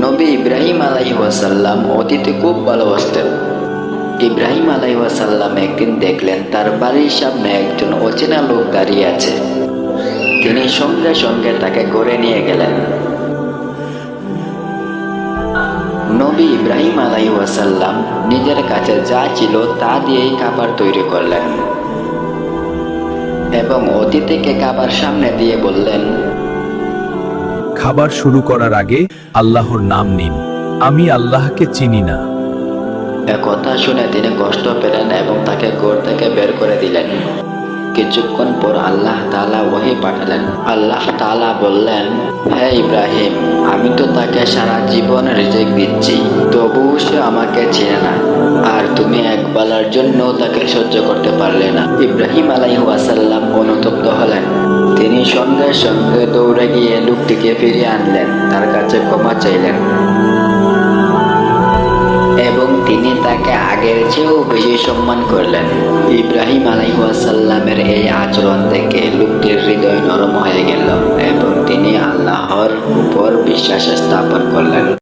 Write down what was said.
নবী ইব্রাহিম আলাইহিস সালাম অতীতে খুব ভালোবাসতেন। ইব্রাহিম আলাইহিস সালাম একদিন দেখলেন তার বাড়ির সামনে একজন অচেনা লোক দাঁড়িয়ে আছে। তিনি সঙ্গে সঙ্গে তাকে ঘরে নিয়ে গেলেন। নবী ইব্রাহিম আলাইহিস সালাম নিজের কাছে যা ছিল তা দিয়েই খাবার তৈরি করলেন এবং অতিথিকে খাবার সামনে দিয়ে বললেন, খাবার শুরু করার আগে আল্লাহর নাম নিন, আমি আল্লাহকে চিনি না। একথা শুনে তিনি কষ্ট পেলেন এবং তাকে ঘর থেকে বের করে দিলেন। কিছুক্ষণ পর আল্লাহ তাআলা ওহী পাঠালেন। আল্লাহ তাআলা বললেন, হে ইব্রাহিম, আমি তো তাকে সারা জীবন রিজিক দিচ্ছি, তবুও সে আমাকে চেনে না, আর তুমি একবেলার জন্য তাকে সহ্য করতে পারলে না। ইব্রাহিম আলাইহিস সালাম অনুতপ্ত হলেন। তিনি সঙ্গে সঙ্গে দৌড়ে গিয়ে লোকটিকে ফিরিয়ে আনলেন, তার কাছে ক্ষমা চাইলেন এবং তিনি তাকে আগের চেয়েও বেশি সম্মান করলেন। ইব্রাহিম আলাইহিস সালামের এই আচরণ দেখে লোকটির হৃদয় নরম হয়ে গেল এবং তিনি আল্লাহর উপর বিশ্বাস স্থাপন করলেন।